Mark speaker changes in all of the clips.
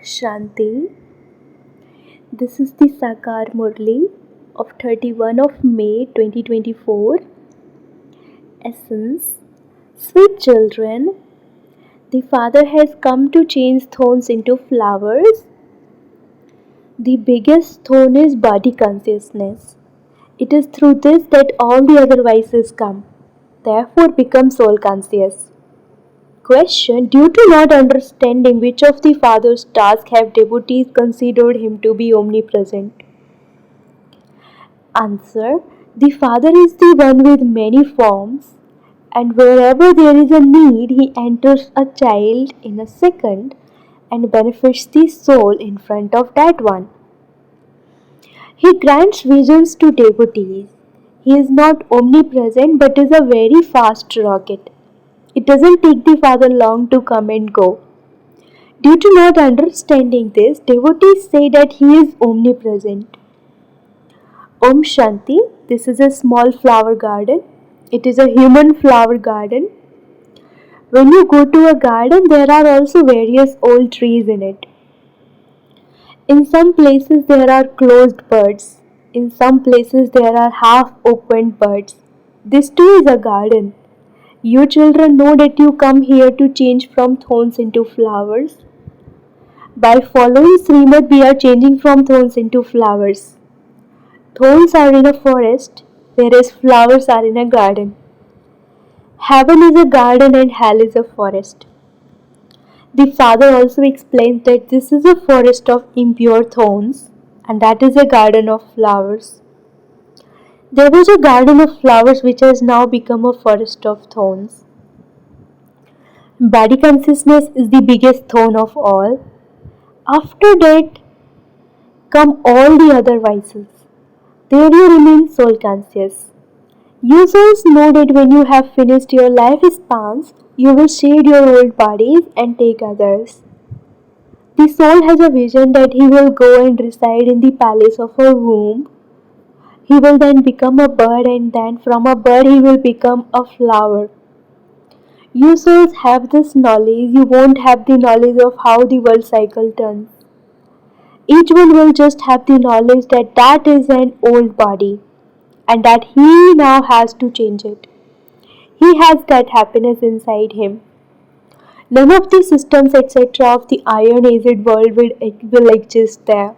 Speaker 1: Shanti. This is the Sakar Murli of 31 of May 2024. Essence. Sweet children, the Father has come to change thorns into flowers. The biggest thorn is body consciousness. It is through this that all the other vices come. Therefore, become soul conscious. Question. Due to not understanding which of the Father's tasks have devotees considered him to be omnipresent? Answer. The Father is the one with many forms, and wherever there is a need, he enters a child in a second and benefits the soul in front of that one. He grants visions to devotees. He is not omnipresent but is a very fast rocket. It doesn't take the Father long to come and go. Due to not understanding this, devotees say that he is omnipresent. Om Shanti. This is a small flower garden. It is a human flower garden. When you go to a garden, there are also various old trees in it. In some places, there are closed birds. In some places, there are half opened birds. This too is a garden. You children know that you come here to change from thorns into flowers. By following Srimad, we are changing from thorns into flowers. Thorns are in a forest, whereas flowers are in a garden. Heaven is a garden and hell is a forest. The Father also explains that this is a forest of impure thorns and that is a garden of flowers. There was a garden of flowers which has now become a forest of thorns. Body consciousness is the biggest thorn of all. After that come all the other vices. There you remain soul conscious. You souls know that when you have finished your life spans, you will shed your old bodies and take others. The soul has a vision that he will go and reside in the palace of a womb. He will then become a bird and then from a bird he will become a flower. You souls have this knowledge, you won't have the knowledge of how the world cycle turns. Each one will just have the knowledge that that is an old body and that he now has to change it. He has that happiness inside him. None of the systems etc. of the iron aged world will exist there.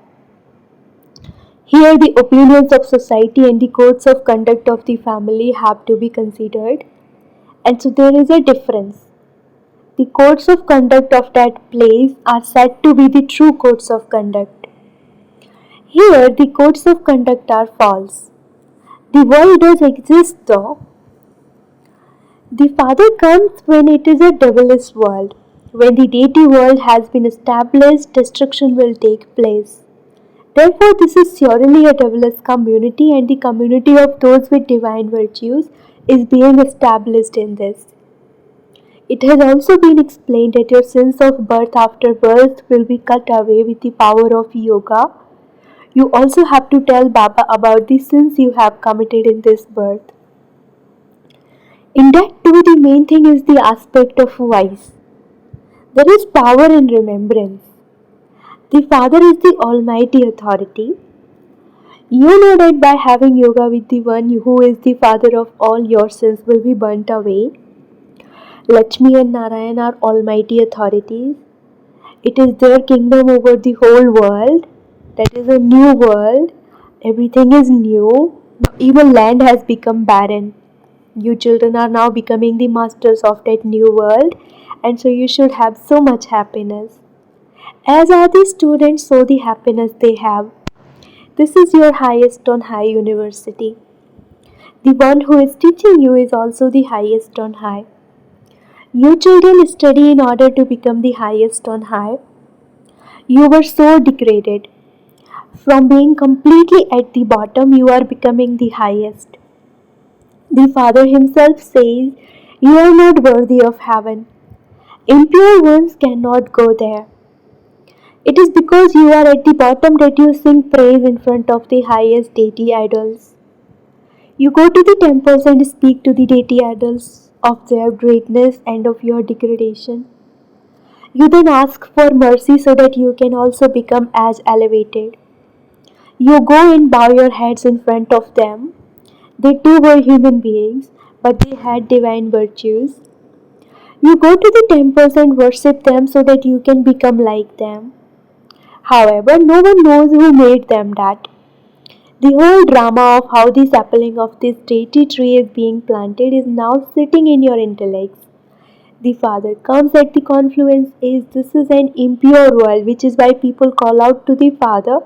Speaker 1: Here the opinions of society and the codes of conduct of the family have to be considered, and so there is a difference. The codes of conduct of that place are said to be the true codes of conduct. Here the codes of conduct are false. The world does exist though. The Father comes when it is a devilish world. When the deity world has been established, destruction will take place. Therefore, this is surely a devilish community, and the community of those with divine virtues is being established in this. It has also been explained that your sins of birth after birth will be cut away with the power of yoga. You also have to tell Baba about the sins you have committed in this birth. In that too, the main thing is the aspect of vice. There is power in remembrance. The Father is the Almighty Authority. You know that by having yoga with the one who is the Father of all, your sins will be burnt away. Lakshmi and Narayan are almighty authorities. It is their kingdom over the whole world. That is a new world. Everything is new. Even land has become barren. You children are now becoming the masters of that new world, and so you should have so much happiness. As are the students, so the happiness they have. This is your highest on high university. The one who is teaching you is also the highest on high. You children study in order to become the highest on high. You were so degraded. From being completely at the bottom, you are becoming the highest. The Father himself says, you are not worthy of heaven. Impure ones cannot go there. It is because you are at the bottom that you sing praise in front of the highest deity idols. You go to the temples and speak to the deity idols of their greatness and of your degradation. You then ask for mercy so that you can also become as elevated. You go and bow your heads in front of them. They too were human beings, but they had divine virtues. You go to the temples and worship them so that you can become like them. However, no one knows who made them that. The whole drama of how the sapling of this deity tree is being planted is now sitting in your intellects. The Father comes at the confluence is this is an impure world, which is why people call out to the Father,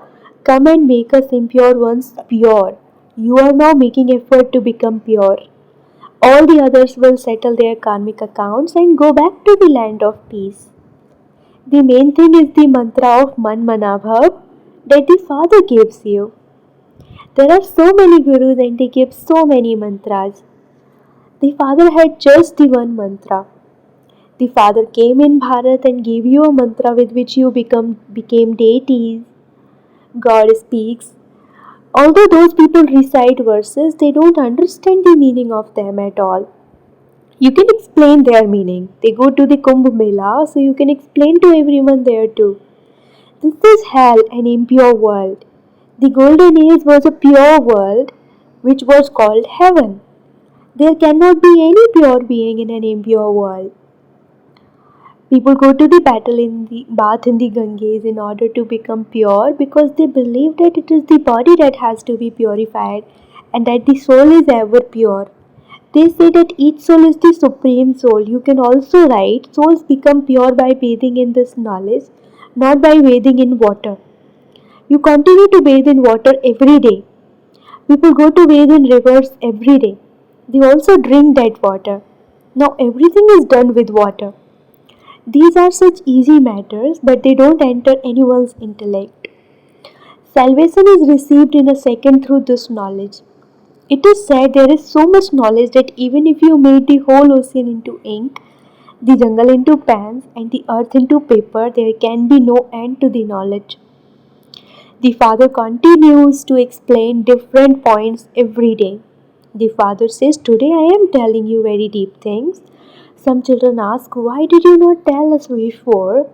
Speaker 1: come and make us impure ones pure. You are now making effort to become pure. All the others will settle their karmic accounts and go back to the land of peace. The main thing is the mantra of Man Manabhav that the Father gives you. There are so many gurus and they give so many mantras. The Father had just the one mantra. The Father came in Bharat and gave you a mantra with which you became deities. God speaks. Although those people recite verses, they don't understand the meaning of them at all. You can explain their meaning. They go to the Kumbh Mela, so you can explain to everyone there too. This is hell, an impure world. The golden age was a pure world, which was called heaven. There cannot be any pure being in an impure world. People go to the battle in the bath in the Ganges in order to become pure because they believe that it is the body that has to be purified and that the soul is ever pure. They say that each soul is the supreme soul. You can also write souls become pure by bathing in this knowledge, not by bathing in water. You continue to bathe in water every day. People go to bathe in rivers every day. They also drink that water. Now everything is done with water. These are such easy matters, but they don't enter anyone's intellect. Salvation is received in a second through this knowledge. It is said there is so much knowledge that even if you made the whole ocean into ink, the jungle into pens, and the earth into paper, there can be no end to the knowledge. The Father continues to explain different points every day. The Father says, today I am telling you very deep things. Some children ask, why did you not tell us before?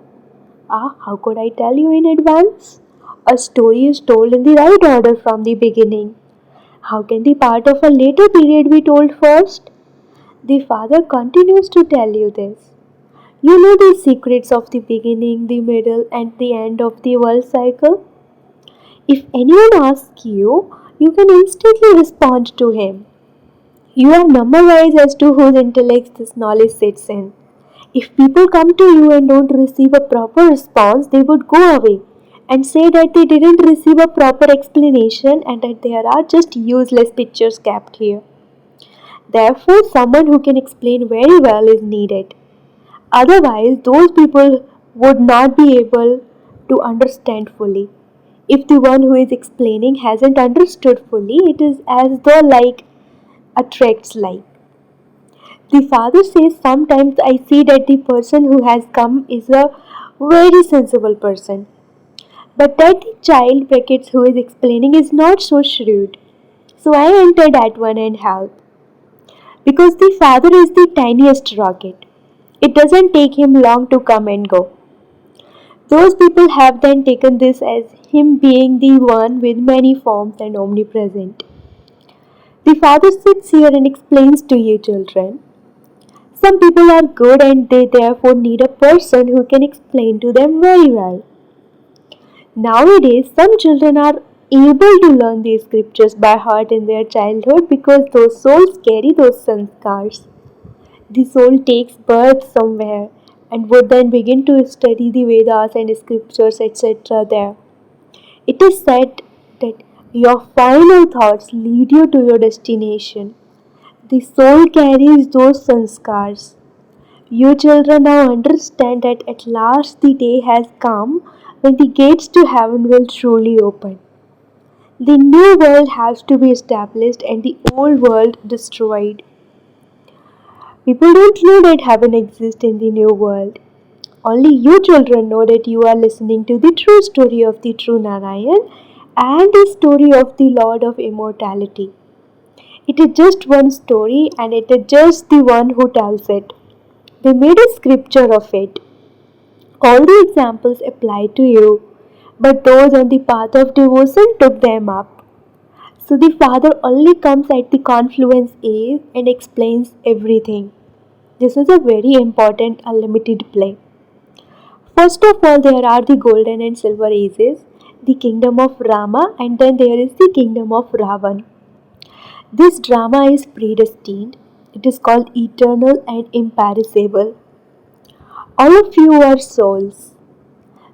Speaker 1: How could I tell you in advance? A story is told in the right order from the beginning. How can the part of a later period be told first? The Father continues to tell you this. You know the secrets of the beginning, the middle, and the end of the world cycle? If anyone asks you, you can instantly respond to him. You are memorized as to whose intellect this knowledge sits in. If people come to you and don't receive a proper response, they would go away and say that they didn't receive a proper explanation and that there are just useless pictures kept here. Therefore, someone who can explain very well is needed. Otherwise, those people would not be able to understand fully. If the one who is explaining hasn't understood fully, it is as though like attracts like. The Father says sometimes I see that the person who has come is a very sensible person, but that the child brackets who is explaining is not so shrewd. So I enter that one and help. Because the Father is the tiniest rocket. It doesn't take him long to come and go. Those people have then taken this as him being the one with many forms and omnipresent. The Father sits here and explains to you, children. Some people are good and they therefore need a person who can explain to them very well. Nowadays, some children are able to learn these scriptures by heart in their childhood because those souls carry those sanskars. The soul takes birth somewhere and would then begin to study the Vedas and scriptures, etc. there. It is said that your final thoughts lead you to your destination. The soul carries those sanskars. You children now understand that at last the day has come when the gates to heaven will truly open. The new world has to be established and the old world destroyed. People don't know that heaven exists in the new world. Only you children know that you are listening to the true story of the true Narayan and the story of the Lord of Immortality. It is just one story and it is just the one who tells it. They made a scripture of it. All the examples apply to you, but those on the path of devotion took them up. So the Father only comes at the confluence age and explains everything. This is a very important unlimited play. First of all, there are the golden and silver ages, the kingdom of Rama, and then there is the kingdom of Ravan. This drama is predestined. It is called eternal and imperishable. All of you are souls.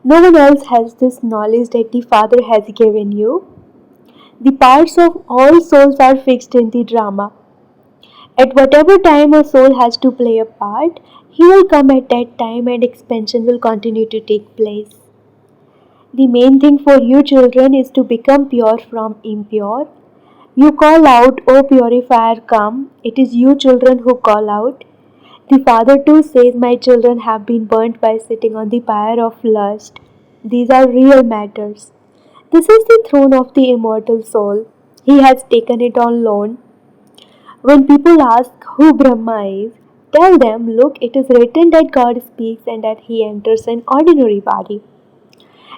Speaker 1: No one else has this knowledge that the Father has given you. The parts of all souls are fixed in the drama. At whatever time a soul has to play a part, he will come at that time and expansion will continue to take place. The main thing for you children is to become pure from impure. You call out, O purifier, come. It is you children who call out. The Father too says, my children have been burnt by sitting on the pyre of lust. These are real matters. This is the throne of the immortal soul. He has taken it on loan. When people ask who Brahma is, tell them, look, it is written that God speaks and that he enters an ordinary body.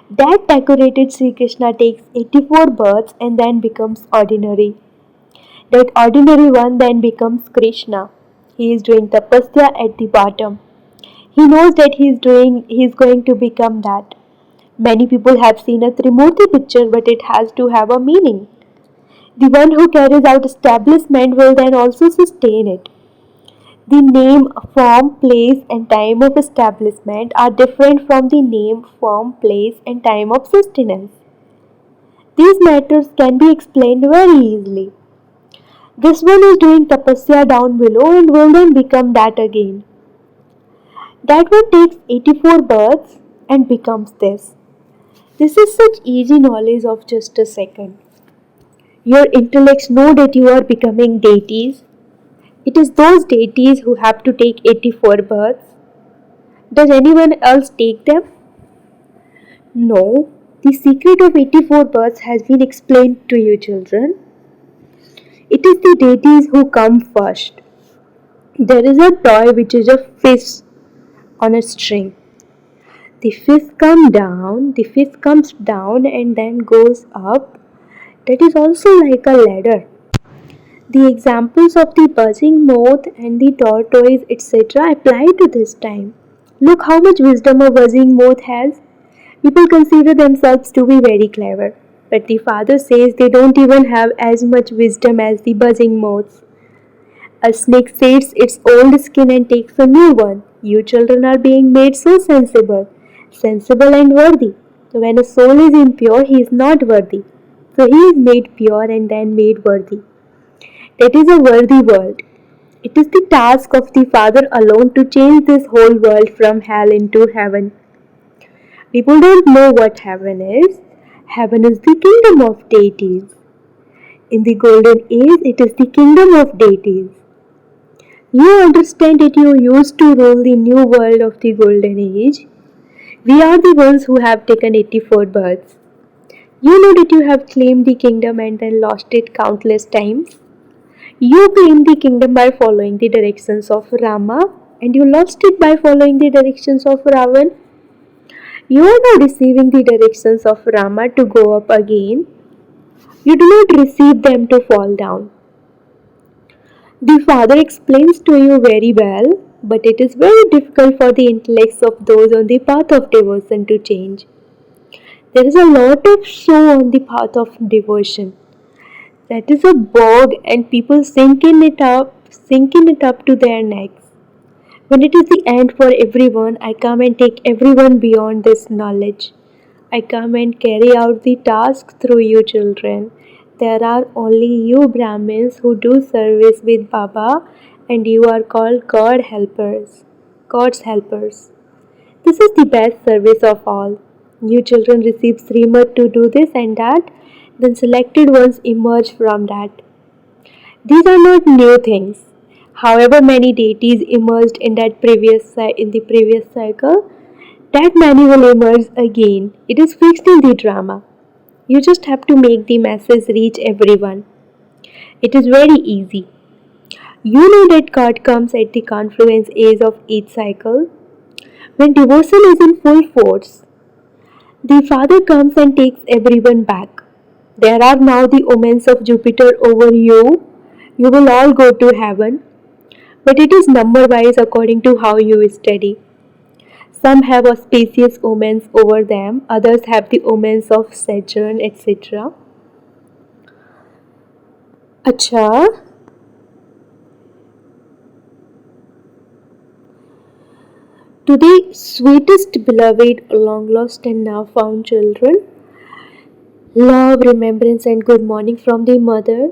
Speaker 1: That decorated Sri Krishna takes 84 births and then becomes ordinary. That ordinary one then becomes Krishna. He is doing tapasya at the bottom. He knows that he is going to become that. Many people have seen a Trimurti picture, but it has to have a meaning. The one who carries out establishment will then also sustain it. The name, form, place, and time of establishment are different from the name, form, place, and time of sustenance. These matters can be explained very easily. This one is doing tapasya down below and will then become that again. That one takes 84 births and becomes this. This is such easy knowledge of just a second. Your intellects know that you are becoming deities. It is those deities who have to take 84 births. Does anyone else take them? No. The secret of 84 births has been explained to you, children. It is the deities who come first. There is a toy which is a fish on a string. The fish comes down and then goes up. That is also like a ladder. The examples of the buzzing moth and the tortoise, etc., apply to this time. Look how much wisdom a buzzing moth has. People consider themselves to be very clever, but the Father says they don't even have as much wisdom as the buzzing moths. A snake sheds its old skin and takes a new one. You children are being made so sensible and worthy. When a soul is impure, he is not worthy. So he is made pure and then made worthy. That is a worthy world. It is the task of the Father alone to change this whole world from hell into heaven. People don't know what heaven is. Heaven is the kingdom of deities. In the golden age, it is the kingdom of deities. You understand that you used to rule the new world of the golden age. We are the ones who have taken 84 births. You know that you have claimed the kingdom and then lost it countless times. You claimed the kingdom by following the directions of Rama and you lost it by following the directions of Ravan. You are now receiving the directions of Rama to go up again. You do not receive them to fall down. The Father explains to you very well, but it is very difficult for the intellects of those on the path of devotion to change. There is a lot of show on the path of devotion. That is a bog and people sinking it up to their necks. When it is the end for everyone, I come and take everyone beyond this knowledge. I come and carry out the task through you children. There are only you Brahmins who do service with Baba and you are called God's helpers. This is the best service of all. You children receive Srimad to do this and that, then selected ones emerge from that. These are not new things. However many deities emerged in the previous cycle, that many will emerge again. It is fixed in the drama. You just have to make the message reach everyone. It is very easy. You know that God comes at the confluence age of each cycle. When devotion is in full force, the Father comes and takes everyone back. There are now the omens of Jupiter over you. You will all go to heaven, but it is number wise according to how you study. Some have auspicious omens over them, others have the omens of Saturn, etc. अच्छा, to the sweetest beloved, long lost and now found children, love, remembrance, and good morning from the mother,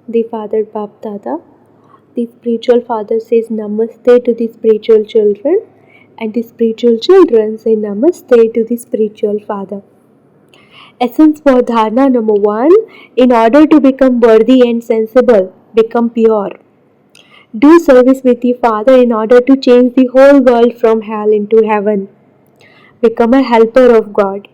Speaker 1: the father Bap Dada. The spiritual father says Namaste to the spiritual children, and the spiritual children say Namaste to the spiritual father. Essence for dharana number one: in order to become worthy and sensible, become pure. Do service with the Father in order to change the whole world from hell into heaven. Become a helper of God.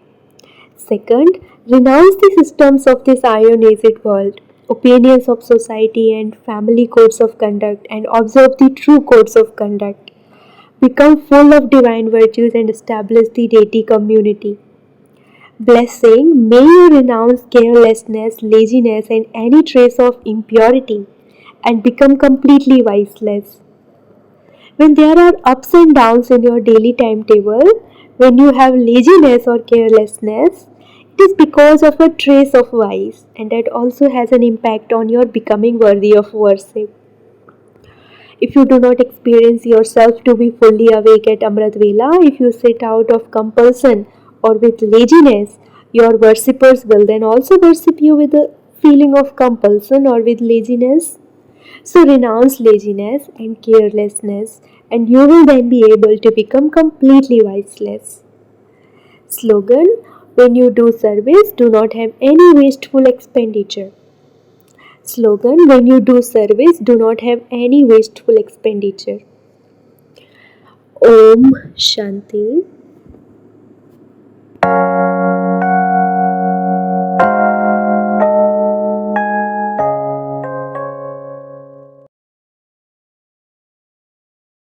Speaker 1: Second, renounce the systems of this iron-aged world, opinions of society and family codes of conduct, and observe the true codes of conduct. Become full of divine virtues and establish the deity community. Blessing, may you renounce carelessness, laziness, and any trace of impurity and become completely viceless. When there are ups and downs in your daily timetable, when you have laziness or carelessness, it is because of a trace of vice, and that also has an impact on your becoming worthy of worship. If you do not experience yourself to be fully awake at Amrit Vela, if you sit out of compulsion or with laziness, your worshippers will then also worship you with a feeling of compulsion or with laziness. So renounce laziness and carelessness, and you will then be able to become completely viceless. Slogan: when you do service, do not have any wasteful expenditure. Slogan: when you do service, do not have any wasteful expenditure. Om Shanti.